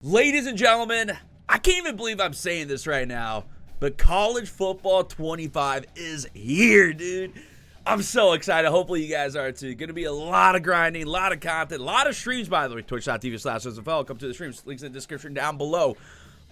Ladies and gentlemen, I can't even believe I'm saying this right now, but college football 25 is here, dude. I'm so excited. Hopefully you guys are too. Going to be a lot of grinding, a lot of content, a lot of streams, by the way. Twitch.tv/SFL. Come to the streams. Links in the description down below.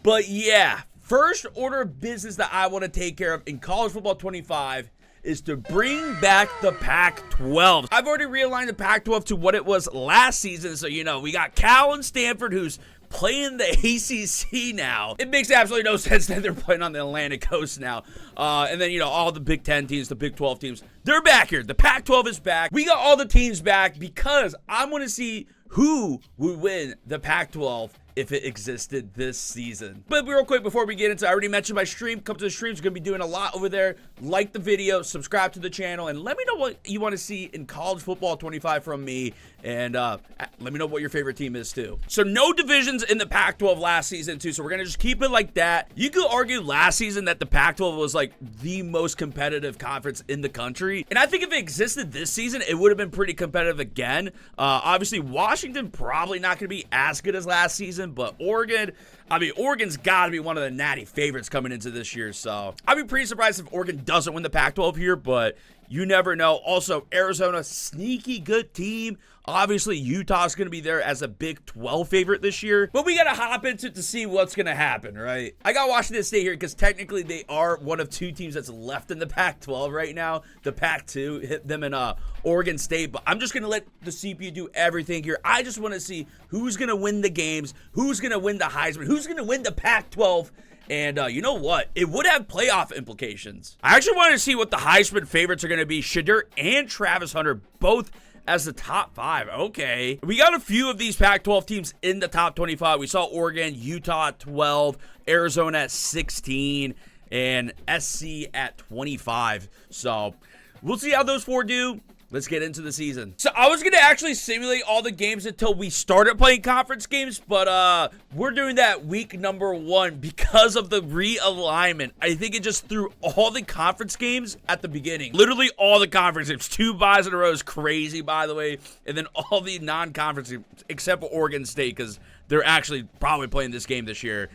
But yeah, first order of business that I want to take care of in college football 25 is to bring back the Pac-12. I've already realigned the Pac-12 to what it was last season. So, you know, we got Cal and Stanford, who's playing the ACC now. It makes absolutely no sense that they're playing on the Atlantic Coast now. And then, you know, all the Big 10 teams, the Big 12 teams, they're back here. The Pac-12 is back. We got all the teams back because I want to see who would win the Pac-12 if it existed this season. But real quick, before we get into it, I already mentioned my stream. Come to the streams. Going to be doing a lot over there. Like the video, subscribe to the channel, and let me know what you want to see in college football 25 from me. And let me know what your favorite team is too. So no divisions in the Pac-12 last season too. So we're going to just keep it like that. You could argue last season that the Pac-12 was like the most competitive conference in the country. And I think if it existed this season, it would have been pretty competitive again. Obviously, Washington probably not going to be as good as last season, but Oregon's got to be one of the natty favorites coming into this year. So I'd be pretty surprised if Oregon doesn't win the Pac-12 here, but you never know. Also, Arizona, sneaky good team. Obviously, Utah's going to be there as a Big 12 favorite this year. But we got to hop into it to see what's going to happen, right? I got Washington State here because technically they are one of two teams that's left in the Pac-12 right now. The Pac-2 hit them in Oregon State. But I'm just going to let the CPU do everything here. I just want to see who's going to win the games, who's going to win the Heisman, who's going to win the Pac-12. And you know what? It would have playoff implications. I actually wanted to see what the Heisman favorites are going to be. Shedeur and Travis Hunter both as the top 5. Okay. We got a few of these Pac-12 teams in the top 25. We saw Oregon, Utah at 12, Arizona at 16, and SC at 25. So we'll see how those four do. Let's get into the season. So I was going to actually simulate all the games until we started playing conference games, but we're doing that week number 1 because of the realignment. I think it just threw all the conference games at the beginning. Literally all the conference games. 2 buys in a row is crazy, by the way. And then all the non-conference games, except for Oregon State, because they're actually probably playing this game this year.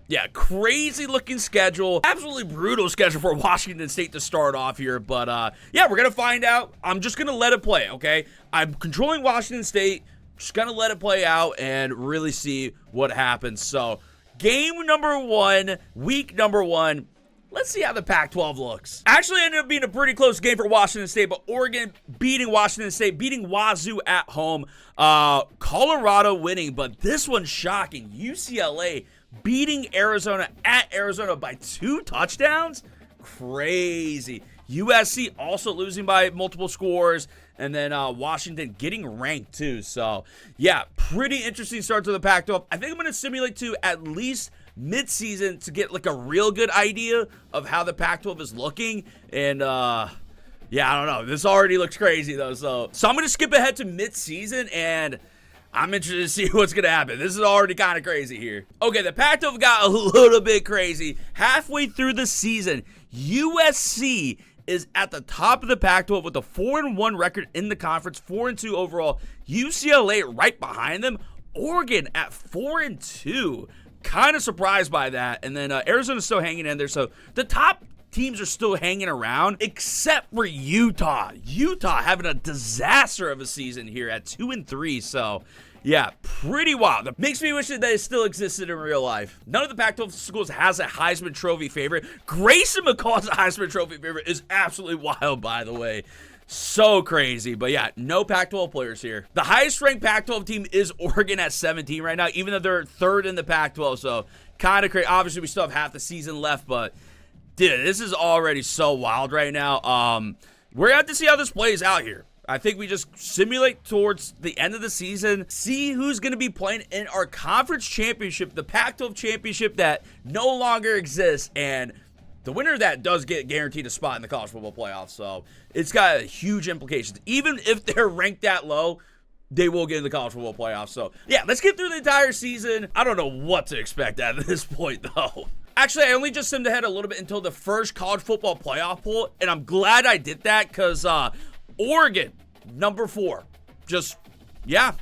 Yeah, crazy looking schedule. Absolutely brutal schedule for Washington State to start off here. But, yeah, we're going to find out. I'm just going to let it play, okay? I'm controlling Washington State. Just going to let it play out and really see what happens. So, game number 1, week number 1. Let's see how the Pac-12 looks. Actually ended up being a pretty close game for Washington State, but Oregon beating Washington State, beating Wazoo at home. Colorado winning, but this one's shocking. UCLA beating Arizona at Arizona by 2 touchdowns? Crazy. USC also losing by multiple scores. And then Washington getting ranked too. So, yeah, pretty interesting start to the Pac-12. I think I'm going to simulate to at least midseason to get like a real good idea of how the Pac-12 is looking. And, yeah, I don't know. This already looks crazy, though. So I'm going to skip ahead to midseason, and I'm interested to see what's going to happen. This is already kind of crazy here. Okay, the Pac-12 got a little bit crazy. Halfway through the season, USC is at the top of the Pac-12 with a 4-1 record in the conference, 4-2 overall. UCLA right behind them. Oregon at 4-2. Kind of surprised by that. And then Arizona's still hanging in there. So the top teams are still hanging around, except for Utah. Utah having a disaster of a season here at 2-3. So, yeah, pretty wild. That makes me wish that it still existed in real life. None of the Pac-12 schools has a Heisman Trophy favorite. Grayson McCall's Heisman Trophy favorite is absolutely wild, by the way. So crazy. But yeah, no Pac-12 players here. The highest ranked Pac-12 team is Oregon at 17 right now, even though they're 3rd in the Pac-12. So kind of crazy. Obviously, we still have half the season left, but dude, this is already so wild right now. We're going to have to see how this plays out here. I think we just simulate towards the end of the season, see who's going to be playing in our conference championship, the Pac-12 championship that no longer exists, and the winner of that does get guaranteed a spot in the college football playoffs. So it's got huge implications. Even if they're ranked that low, they will get in the college football playoffs. So yeah, let's get through the entire season. I don't know what to expect at this point, though. Actually, I only just simmed ahead a little bit until the first college football playoff poll, and I'm glad I did that because Oregon, number 4. Just, yeah,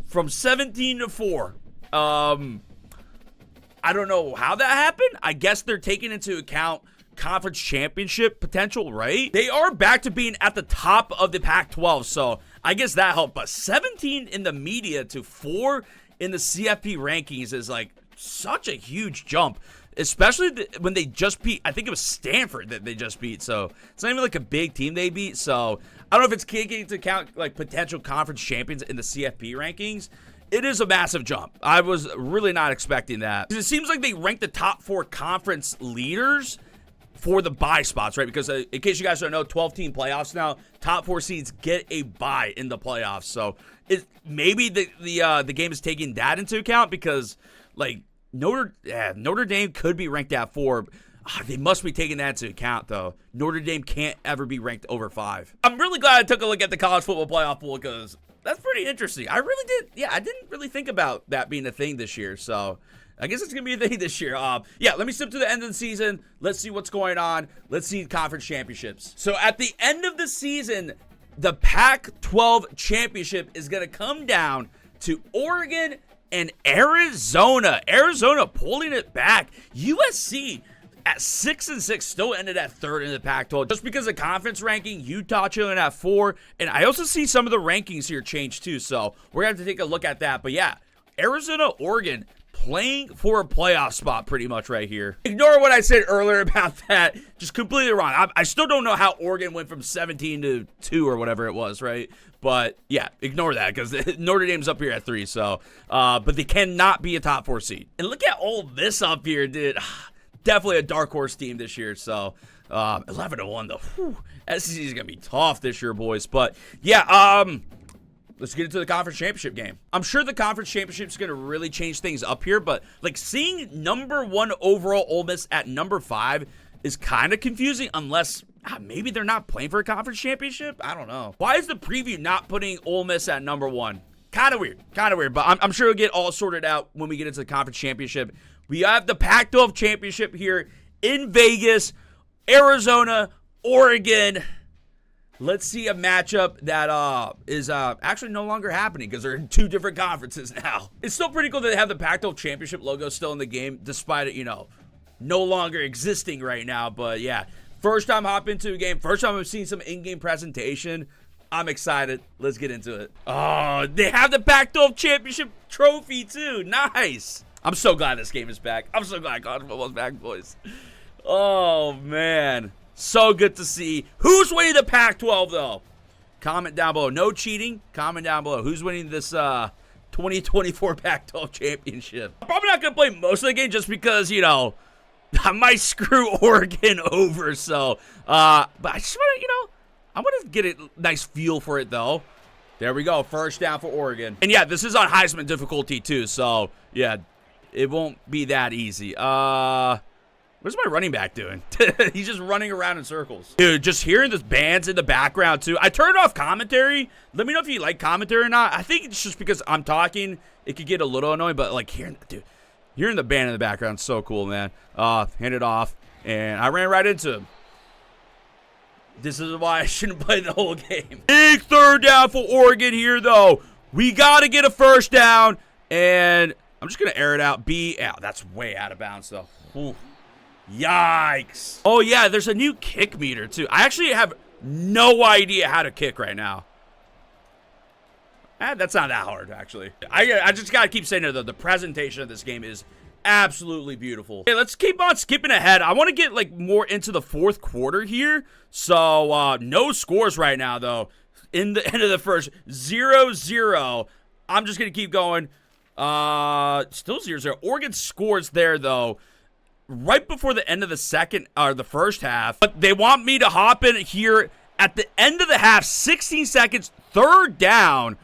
from 17 to 4. I don't know how that happened. I guess they're taking into account conference championship potential, right? They are back to being at the top of the Pac-12, so I guess that helped. But 17 in the media to 4 in the CFP rankings is like such a huge jump, especially when they just beat, I think it was Stanford that they just beat, so it's not even like a big team they beat. So I don't know if it's taking into account like potential conference champions in the CFP rankings. It is a massive jump. I was really not expecting that. It seems like they rank the top 4 conference leaders for the bye spots, right? Because in case you guys don't know, 12-team playoffs now, top 4 seeds get a bye in the playoffs. So maybe the game is taking that into account, because like Notre Dame could be ranked at 4. They must be taking that into account, though. Notre Dame can't ever be ranked over 5. I'm really glad I took a look at the college football playoff pool, because that's pretty interesting. I really did. Yeah, I didn't really think about that being a thing this year. So I guess it's going to be a thing this year. Yeah, let me skip to the end of the season. Let's see what's going on. Let's see conference championships. So at the end of the season, the Pac-12 Championship is going to come down to Oregon and Arizona. Arizona pulling it back. USC at 6-6 still ended at 3rd in the Pac-12. Just because of conference ranking, Utah chilling at 4. And I also see some of the rankings here change too. So we're going to have to take a look at that. But yeah, Arizona, Oregon playing for a playoff spot pretty much right here. Ignore what I said earlier about that. Just completely wrong. I still don't know how Oregon went from 17 to 2 or whatever it was, right? But yeah, ignore that, because Notre Dame's up here at 3. So, but they cannot be a top 4 seed. And look at all this up here, dude. Definitely a dark horse team this year. So 11-1 though. Whew. SEC is gonna be tough this year, boys. But yeah, let's get into the conference championship game. I'm sure the conference championship is gonna really change things up here. But like seeing number 1 overall Ole Miss at number 5 is kind of confusing, unless maybe they're not playing for a conference championship. I don't know. Why is the preview not putting Ole Miss at number 1? Kind of weird. But I'm sure it'll get all sorted out when we get into the conference championship. We have the Pac-12 Championship here in Vegas, Arizona, Oregon. Let's see a matchup that is actually no longer happening, because they're in 2 different conferences now. It's still pretty cool that they have the Pac-12 Championship logo still in the game, despite it, no longer existing right now. But yeah, first time hopping into a game, first time I've seen some in-game presentation. I'm excited. Let's get into it. Oh, they have the Pac-12 Championship trophy too. Nice. I'm so glad this game is back. I'm so glad college football's back, boys. Oh, man. So good to see. Who's winning the Pac-12, though? Comment down below. No cheating. Comment down below. Who's winning this 2024 Pac-12 Championship? I'm probably not going to play most of the game just because, I might screw Oregon over. So, but I just want to, I want to get a nice feel for it, though. There we go. First down for Oregon. And, yeah, this is on Heisman difficulty, too. So, yeah. It won't be that easy. What's my running back doing? He's just running around in circles. Dude, just hearing the bands in the background, too. I turned off commentary. Let me know if you like commentary or not. I think it's just because I'm talking, it could get a little annoying. But, like, hearing the band in the background is so cool, man. Hand it off. And I ran right into him. This is why I shouldn't play the whole game. Big 3rd down for Oregon here, though. We got to get a first down. And I'm just going to air it out. That's way out of bounds, though. Ooh. Yikes. Oh, yeah, there's a new kick meter, too. I actually have no idea how to kick right now. That's not that hard, actually. I just got to keep saying it, though. The presentation of this game is absolutely beautiful. Okay, let's keep on skipping ahead. I want to get, like, more into the 4th quarter here. So, no scores right now, though. In the end of the first, 0-0. I'm just going to keep going. Still 0-0. Oregon scores there, though, right before the end of the the first half. But they want me to hop in here at the end of the half, 16 seconds, 3rd down.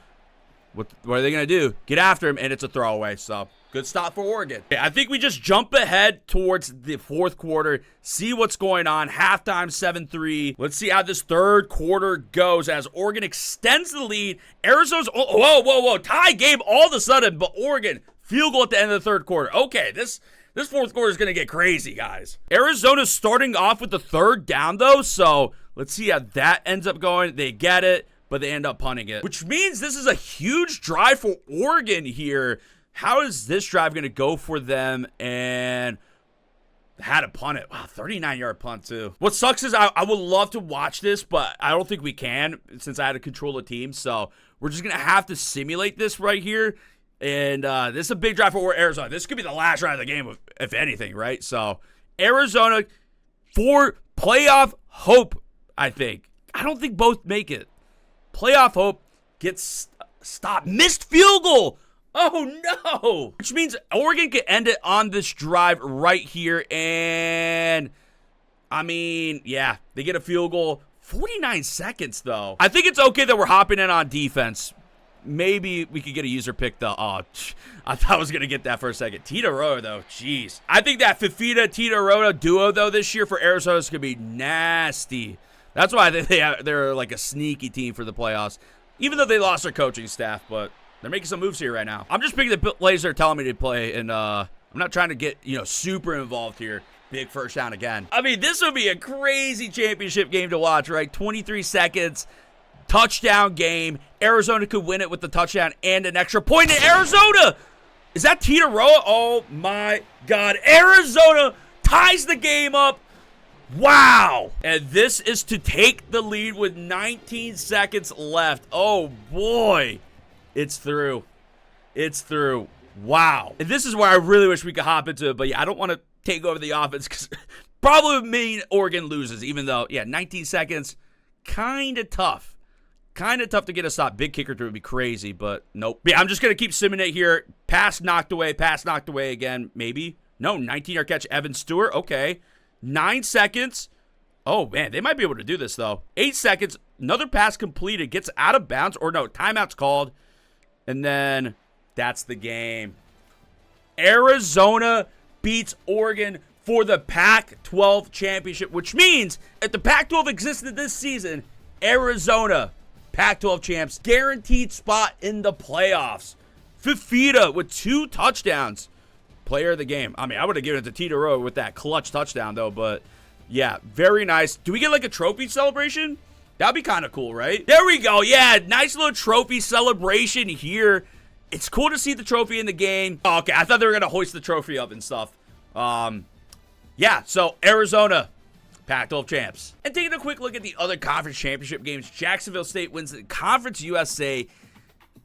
What are they going to do? Get after him, and it's a throwaway. So, good stop for Oregon. Okay, I think we just jump ahead towards the 4th quarter, see what's going on. Halftime, 7-3. Let's see how this 3rd quarter goes as Oregon extends the lead. Arizona's, whoa. Tie game all of a sudden, but Oregon, field goal at the end of the 3rd quarter. Okay, this 4th quarter is going to get crazy, guys. Arizona's starting off with the 3rd down, though, so let's see how that ends up going. They get it, but they end up punting it, which means this is a huge drive for Oregon here. How is this drive going to go for them? And had to punt it. Wow, 39-yard punt, too. What sucks is I would love to watch this, but I don't think we can since I had to control the team. So we're just going to have to simulate this right here. And this is a big drive for Arizona. This could be the last drive of the game, if anything, right? So Arizona for playoff hope, I think. I don't think both make it. Playoff hope gets stopped. Missed field goal. Oh, no. Which means Oregon can end it on this drive right here. And, I mean, yeah, they get a field goal. 49 seconds, though. I think it's okay that we're hopping in on defense. Maybe we could get a user pick, though. Oh, I thought I was going to get that for a second. Tito Rota, though. Jeez. I think that Fifita-Tito Rota duo, though, this year for Arizona is going to be nasty. That's why I think they're like a sneaky team for the playoffs. Even though they lost their coaching staff, but they're making some moves here right now. I'm just picking the plays they're telling me to play, and I'm not trying to get, super involved here. Big first down again. I mean, this would be a crazy championship game to watch, right? 23 seconds, touchdown game. Arizona could win it with the touchdown and an extra point in Arizona. Is that Tito Rota? Oh, my God. Arizona ties the game up. Wow. And this is to take the lead with 19 seconds left. Oh, boy. It's through. It's through. Wow. And this is where I really wish we could hop into it. But, yeah, I don't want to take over the offense because probably would mean Oregon loses, even though, yeah, 19 seconds, kind of tough. Kind of tough to get a stop. Big kicker through would be crazy, but nope. Yeah, I'm just going to keep simming it here. Pass knocked away again, maybe. No, 19-yard catch, Evan Stewart. Okay. 9 seconds. Oh, man, they might be able to do this, though. 8 seconds. Another pass completed. Gets out of bounds. Or no, timeout's called. And then that's the game. Arizona beats Oregon for the Pac-12 Championship, which means if the Pac-12 existed this season, Arizona, Pac-12 champs, guaranteed spot in the playoffs. Fifita with 2 touchdowns. Player of the game. I mean, I would have given it to Tito Rota with that clutch touchdown, though, but yeah, very nice. Do we get like a trophy celebration? That'd be kind of cool, right? There we go. Yeah, nice little trophy celebration here. It's cool to see the trophy in the game. Oh, okay, I thought they were going to hoist the trophy up and stuff. Yeah, so Arizona, Pac-12 champs. And taking a quick look at the other conference championship games, Jacksonville State wins the Conference USA.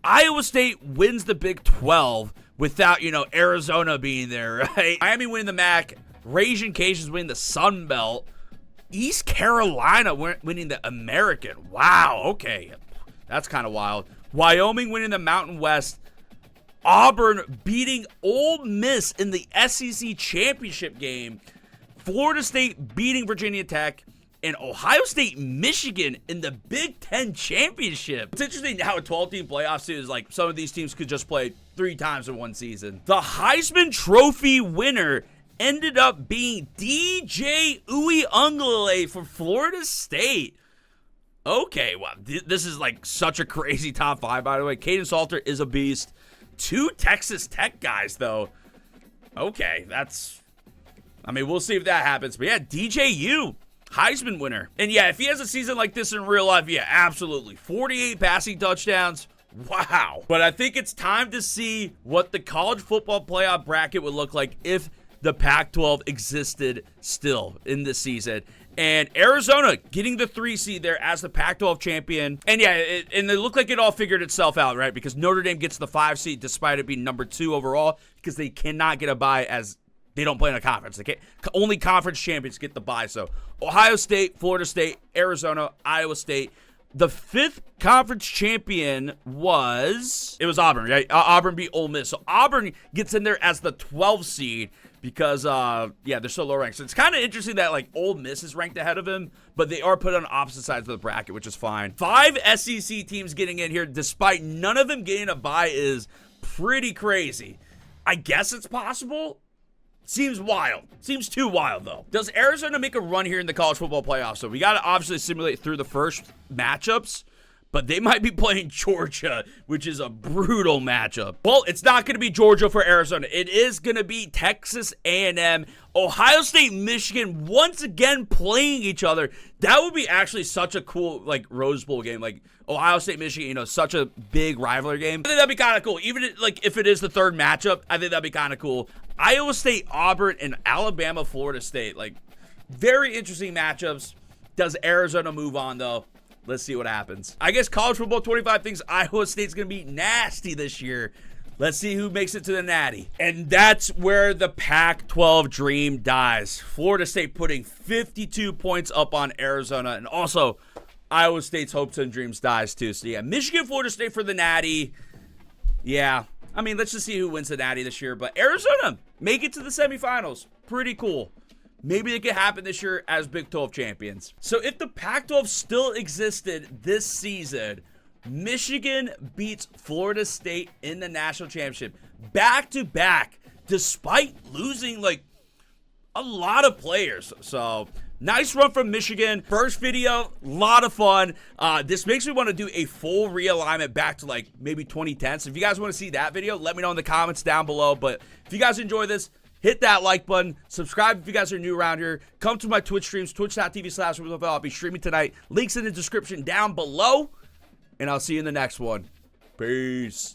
Iowa State wins the Big 12 without, Arizona being there, right? Miami winning the MAC. Ragin' Cajuns winning the Sun Belt. East Carolina winning the American. Wow, okay. That's kind of wild. Wyoming winning the Mountain West. Auburn beating Ole Miss in the SEC championship game. Florida State beating Virginia Tech. And Ohio State, Michigan in the Big Ten Championship. It's interesting how a 12-team playoff series, like some of these teams could just play 3 times in one season. The Heisman Trophy winner ended up being DJ Uiagalelei for Florida State. Okay, wow. This is like such a crazy top 5, by the way. Caden Salter is a beast. 2 Texas Tech guys, though. Okay, we'll see if that happens. But yeah, DJU. Heisman winner. And yeah, if he has a season like this in real life, yeah, absolutely. 48 passing touchdowns. Wow. But I think it's time to see what the college football playoff bracket would look like if the Pac-12 existed still in this season. And Arizona getting the 3 seed there as the Pac-12 champion. And yeah, it looked like it all figured itself out, right? Because Notre Dame gets the 5 seed despite it being number 2 overall because they cannot get a bye as they don't play in a conference. Only conference champions get the bye. So Ohio State, Florida State, Arizona, Iowa State. The 5th conference champion was Auburn, right? Auburn beat Ole Miss. So Auburn gets in there as the 12th seed because, they're so low ranked. So it's kind of interesting that, Ole Miss is ranked ahead of him, but they are put on opposite sides of the bracket, which is fine. 5 SEC teams getting in here, despite none of them getting a bye, is pretty crazy. I guess it's possible. Seems wild. Seems too wild, though. Does Arizona make a run here in the college football playoffs? So we got to obviously simulate through the first matchups, but they might be playing Georgia, which is a brutal matchup. Well, it's not going to be Georgia for Arizona. It is going to be Texas A&M. Ohio State, Michigan once again playing each other. That would be actually such a cool, Rose Bowl game. Ohio State, Michigan, you know, such a big rivalry game. I think that'd be kind of cool. Even if it is the third matchup, I think that'd be kind of cool. Iowa State, Auburn, and Alabama, Florida State. Like, very interesting matchups. Does Arizona move on, though? Let's see what happens. I guess College Football 25 thinks Iowa State's going to be nasty this year. Let's see who makes it to the Natty. And that's where the Pac-12 dream dies. Florida State putting 52 points up on Arizona. And also, Iowa State's hopes and dreams dies too. So, yeah, Michigan, Florida State for the Natty. Yeah. I mean, let's just see who wins the Natty this year. But Arizona, make it to the semifinals. Pretty cool. Maybe it could happen this year as Big 12 champions. So if the Pac-12 still existed this season, Michigan beats Florida State in the national championship back-to-back, despite losing, like, a lot of players. So, nice run from Michigan. First video, a lot of fun. This makes me want to do a full realignment back to, like, maybe 2010. So if you guys want to see that video, let me know in the comments down below. But if you guys enjoy this, hit that like button. Subscribe if you guys are new around here. Come to my Twitch streams, twitch.tv/RealNFL. I'll be streaming tonight. Links in the description down below. And I'll see you in the next one. Peace.